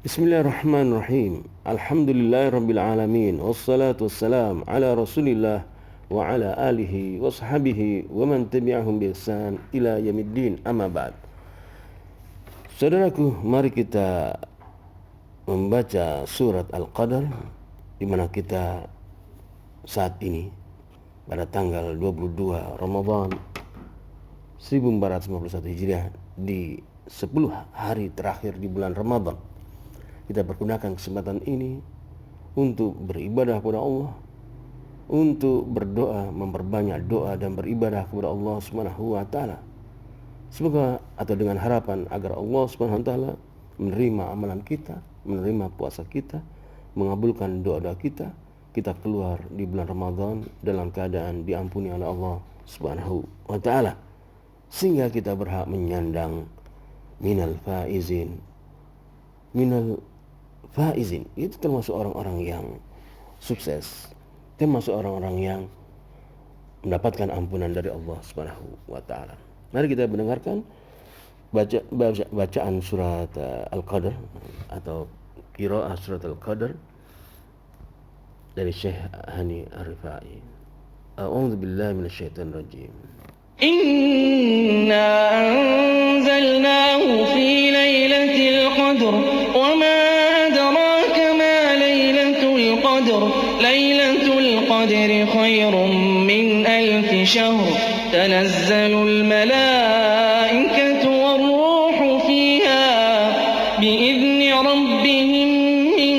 Bismillahirrahmanirrahim. Alhamdulillahirabbil alamin. Wassalatu wassalam ala Rasulillah wa ala alihi wa sahbihi wa man tabi'ahum bi ihsan ila yaumiddin. Amma ba'd. Saudaraku, mari kita membaca surat Al-Qadar, di mana kita saat ini pada tanggal 22 Ramadan 1451 Hijriah, di 10 hari terakhir di bulan Ramadan. Kita pergunakan kesempatan ini untuk beribadah kepada Allah, untuk berdoa, memperbanyak doa dan beribadah kepada Allah Subhanahu wa taala. Semoga, atau dengan harapan agar Allah Subhanahu wa taala menerima amalan kita, menerima puasa kita, mengabulkan doa-doa kita. Kita keluar di bulan Ramadan dalam keadaan diampuni oleh Allah Subhanahu wa taala, sehingga kita berhak menyandang minal faizin. Itu termasuk orang-orang yang sukses, termasuk orang-orang yang mendapatkan ampunan dari Allah Subhanahu wa taala. Mari kita mendengarkan bacaan surat Al-Qadar atau qiraah surat Al-Qadar dari Syekh Hani Ar-Rifai. A'udzu billahi minasyaitonir rajim. Inna anzalnahu fi lailatul qadr wa ma adraka ma lailatul qadr. Lailatul qadri khairum min alf shahr. Tanazzalul malaikatu war-ruhu fiha bi'izni rabbihim min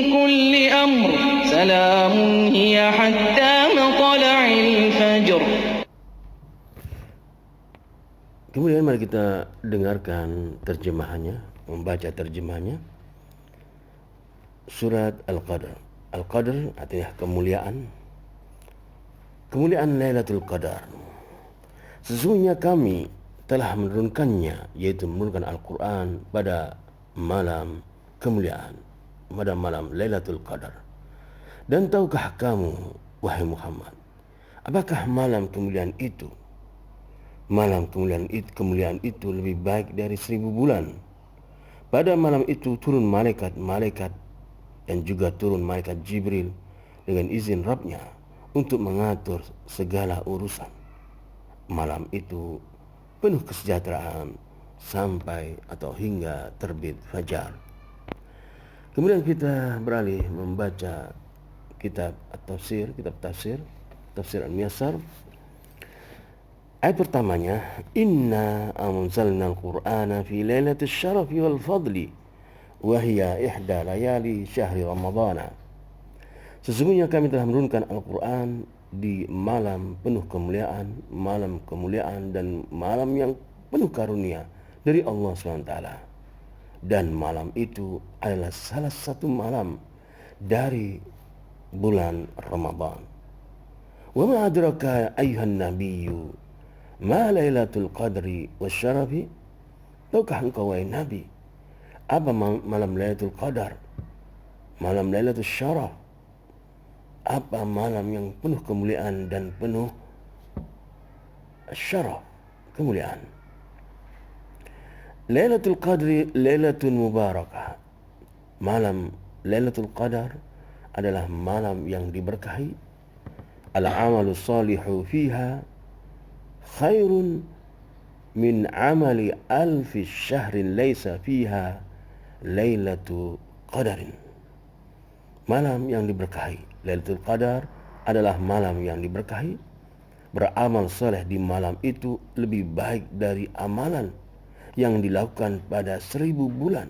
kulli amr. Salamun hiya hatta matla'il fajr. Kemudian mari kita dengarkan terjemahannya, membaca terjemahannya. Surat Al-Qadar. Al-Qadar artinya kemuliaan. Kemuliaan Lailatul Qadar. Sesungguhnya kami telah menurunkannya, yaitu menurunkan Al-Quran pada malam kemuliaan, pada malam Lailatul Qadar. Dan tahukah kamu, wahai Muhammad, apakah malam kemuliaan itu? Malam kemuliaan itu lebih baik dari 1000 bulan. Pada malam itu turun malaikat dan juga turun malaikat Jibril dengan izin Rabbnya untuk mengatur segala urusan. Malam itu penuh kesejahteraan sampai atau hingga terbit fajar. Kemudian kita beralih membaca kitab tafsir Al-Muyassar. Ayat pertamanya, Inna anzalna al-Qur'ana fi lailatul syarafi wal fadli wa hiya ihda layali syahri Ramadana. Sesungguhnya kami telah menurunkan Al-Quran di malam penuh kemuliaan, dan malam yang penuh karunia dari Allah SWT. Dan malam itu adalah salah satu malam dari bulan Ramadan. Wa ma adraka ayyuhan nabiyyu ma lailatul qadri wasyarafi. Tahukah engkau wahai Nabi, apa malam Lailatul Qadar, malam Lailatul Syaraf, apa malam yang penuh kemuliaan dan penuh syaraf, kemuliaan. Lailatul Qadri Lailatul Mubarakah. Malam Lailatul Qadar adalah malam yang diberkahi. Al-amalu salihu fiha khairun min amali alfi syahrin laisa fiha lailatu qadarin. Malam yang diberkahi, Lailatul Qadar adalah malam yang diberkahi. Beramal saleh di malam itu lebih baik dari amalan yang dilakukan pada 1000 bulan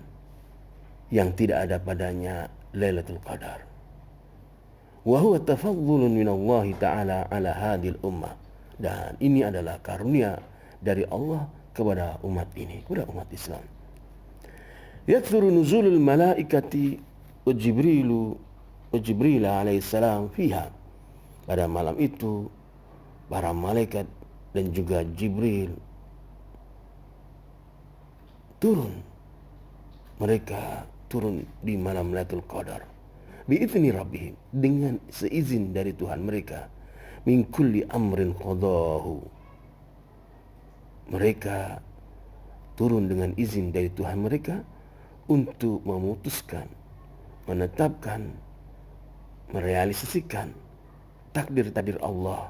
yang tidak ada padanya Lailatul Qadar. Wa huwa tafaddulun min Allah Ta'ala ala hadhil ummah. Dan ini adalah karunia dari Allah kepada umat ini, kepada umat Islam. Yakthuru nuzulul malaikati wa Jibril alaihissalam fiha. Pada malam itu para malaikat dan juga Jibril turun. Mereka turun di malam Lailatul Qadar bi'izni rabbihim, dengan seizin dari Tuhan mereka. Min kulli amrin qadahu. Mereka turun dengan izin dari Tuhan mereka untuk memutuskan, menetapkan, merealisasikan takdir-takdir Allah,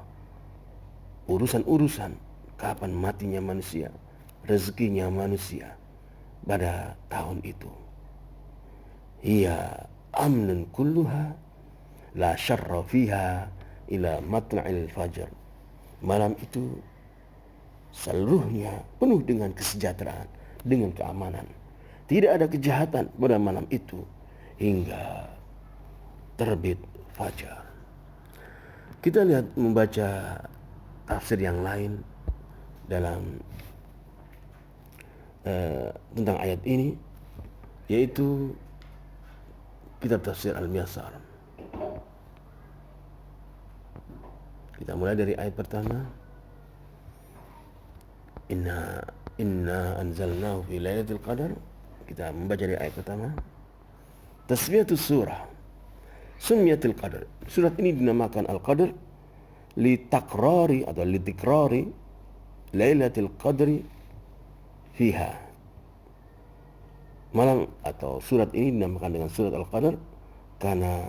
urusan-urusan kapan matinya manusia, rezekinya manusia pada tahun itu. Hiya amnun kulluha la syarra fiha ila matla'il fajr. Malam itu seluruhnya penuh dengan kesejahteraan, dengan keamanan. Tidak ada kejahatan pada malam itu hingga terbit fajar. Kita lihat membaca tafsir yang lain dalam tentang ayat ini, yaitu kitab tafsir Al-Miyasar. Kita mulai dari ayat pertama. Inna anzalnahu fi lailatul qadar. Kita membaca dari ayat pertama. Tasmiyatus surah. Summiyatul qadar. Surat ini dinamakan Al-Qadar litakrari atau litikrari lailatul qadri fiha. Malam atau surat ini dinamakan dengan surat Al-Qadar karena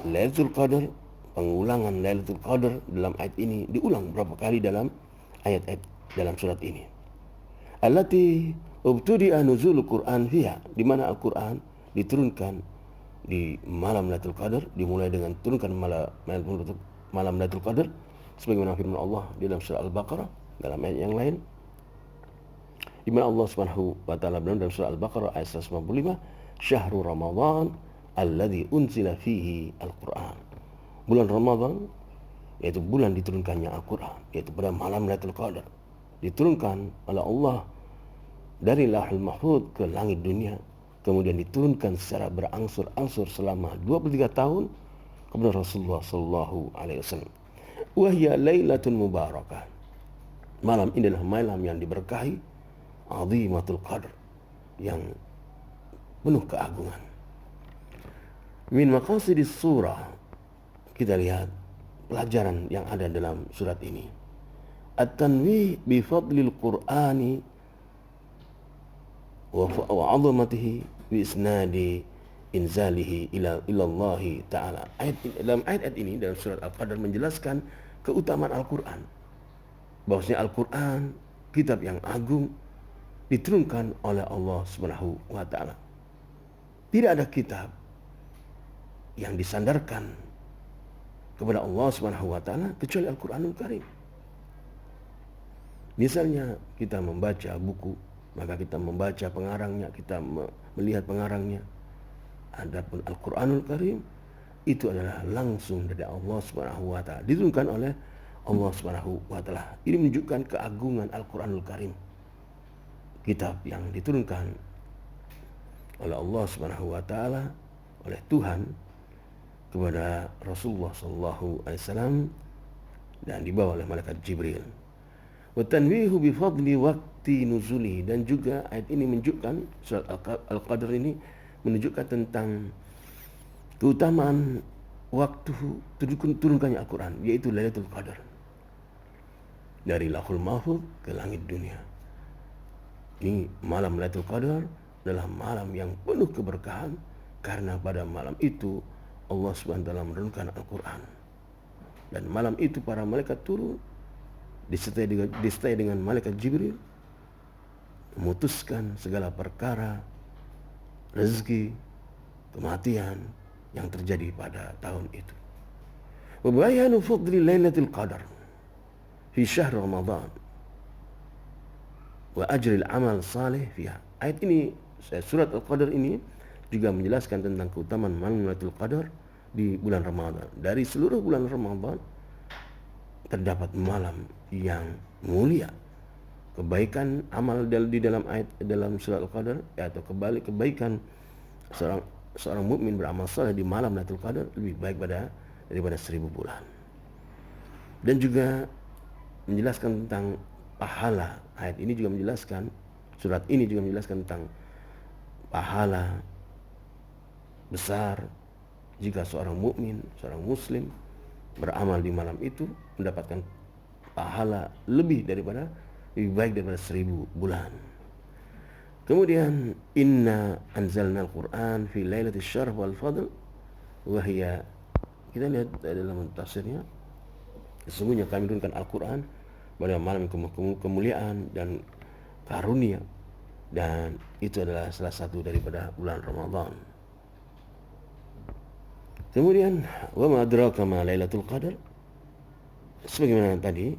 Lailatul Qadar, pengulangan Lailatul Qadar dalam ayat ini diulang berapa kali dalam ayat-ayat dalam surat ini. Allati ubtudi'a nuzulul Qur'an fiha, di mana Al-Qur'an diturunkan di malam Lailatul Qadar, dimulai dengan turunkan malam Lailatul Qadar sebagaimana firman Allah di dalam surah Al-Baqarah dalam ayat yang lain, di mana Allah Subhanahu wa taala berfirman dalam surah Al-Baqarah ayat 195, "Syahrul Ramadan alladzi unzila fihi Al-Qur'an." Bulan Ramadan yaitu bulan diturunkannya Al-Qur'an, yaitu pada malam Lailatul Qadar. Diturunkan oleh Allah dari Lauhul Mahfuz ke langit dunia, kemudian diturunkan secara berangsur-angsur selama 23 tahun kepada Rasulullah sallallahu alaihi wasallam. Wa hiya lailatun mubarakah. Malam ini adalah malam yang diberkahi, azimatul qadr, yang penuh keagungan. Min maqasidis surah, kita lihat pelajaran yang ada dalam surat ini. At-tanwih bi fadlil Qur'ani wa 'azamatihi bi isnadi inzalihi ila Allah taala. Dalam ayat ini dalam surat Al-Qadar menjelaskan keutamaan Al-Qur'an. Bahwasanya Al-Qur'an kitab yang agung diturunkan oleh Allah Subhanahu wa taala. Tidak ada kitab yang disandarkan kepada Allah Subhanahu wa taala kecuali Al-Qur'anul Karim. Misalnya kita membaca buku, maka kita membaca pengarangnya, kita melihat pengarangnya. Adapun Al-Qur'anul Karim itu adalah langsung dari Allah Subhanahu wa taala, diturunkan oleh Allah Subhanahu wa taala. Ini menunjukkan keagungan Al-Qur'anul Karim, kitab yang diturunkan oleh Allah Subhanahu wa taala, oleh Tuhan kepada Rasulullah sallallahu alaihi wasallam dan dibawa oleh malaikat Jibril. Wa tanwihu bi fadli waqti nuzuli, dan juga ayat ini menunjukkan, surat Al-Qadar ini menunjukkan tentang keutamaan waktu turunkannya Al-Quran, yaitu Lailatul Qadar, dari Lauhul Mahfuz ke langit dunia. Ini malam Lailatul Qadar adalah malam yang penuh keberkahan, karena pada malam itu Allah SWT menurunkan Al-Quran, dan malam itu para malaikat turun disertai dengan malaikat Jibril, memutuskan segala perkara rezeki, kematian yang terjadi pada tahun itu. Wa bayanu fadli Lailatul Qadar fi syahr Ramadan wa ajril amal salih fiha. Ayat ini, surat Al-Qadar ini juga menjelaskan tentang keutamaan malam Lailatul Qadar di bulan Ramadan. Dari seluruh bulan Ramadan terdapat malam yang mulia. Kebaikan amal di dalam ayat dalam surat Al-Qadar, yaitu kebaikan seorang mukmin beramal saleh di malam Lailatul Qadar lebih baik daripada 1000 bulan. Dan juga menjelaskan tentang pahala. Ayat ini juga menjelaskan, surat ini juga menjelaskan tentang pahala besar jika seorang mukmin, seorang muslim beramal di malam itu, mendapatkan pahala lebih baik daripada 1000 bulan. Kemudian inna anzalna al-Quran fi lailatul syarf wal fadl wa hiya, kita lihat dalam tafsirnya, sesungguhnya kami turunkan Al-Quran pada malam kemuliaan dan karunia, dan itu adalah salah satu daripada bulan Ramadan. Kemudian wa ma adraka ma lailatul qadar, sebagaimana tadi,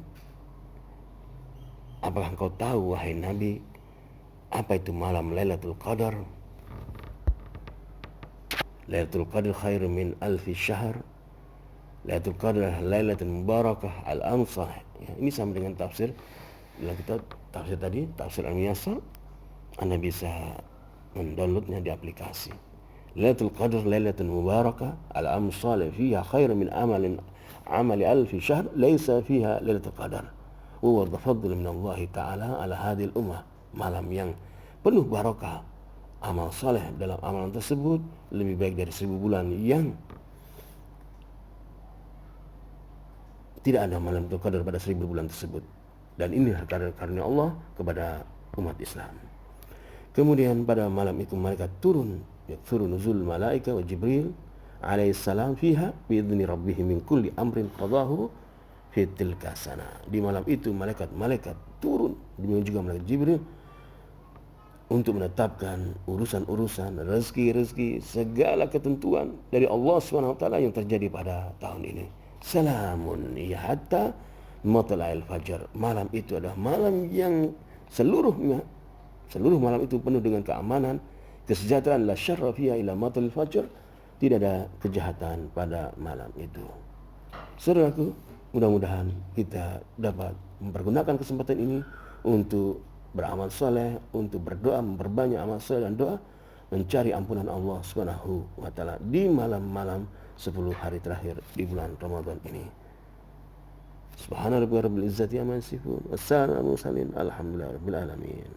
apakah engkau tahu wahai Nabi apa itu malam Lailatul Qadar? Lailatul Qadar khairu min alfi syahr. Lailatul Qadar Lailatul Mubarakah Al-Amsah. Ya, ini sama dengan tafsir dalam kitab tafsir tadi, tafsir Al-Muyassar. Anda bisa mendownloadnya di aplikasi. Lailatul Qadar Lailatul Mubarakah Al-Amsah fiha khairu min amali alfi syahr laisa fiha Lailatul Qadar. Wa tafadhul min Allah Ta'ala ala hadhihi al-ummah. Malam yang penuh barakah, amal saleh dalam amalan tersebut lebih baik dari 1000 bulan yang tidak ada malam Qadar pada 1000 bulan tersebut. Dan ini karunia Allah kepada umat Islam. Kemudian pada malam itu malaikat turun, yakthuru nuzul malaika wa Jibril alaihissalam fiha biidzni rabbihim min kulli amrin qadahu fi tilka sana. Di malam itu malaikat turun, demikian juga malaikat Jibril, untuk menetapkan urusan-urusan rezeki-rezeki, segala ketentuan dari Allah SWT yang terjadi pada tahun ini. Salamun ya hatta matla'il fajar. Malam itu adalah malam yang seluruh malam itu penuh dengan keamanan, kesejahteraan. La syarra fiha ila matla'il fajar. Tidak ada kejahatan pada malam itu. Saudaraku, mudah-mudahan kita dapat mempergunakan kesempatan ini untuk beramal saleh, untuk berdoa, memperbanyak amal saleh dan doa, mencari ampunan Allah Subhanahu wa taala di malam-malam 10 hari terakhir di bulan Ramadan ini. Subhana rabbika rabbil izzati amma yasifun, wassalamu alal mursalin, alhamdulillahi rabbil alamin.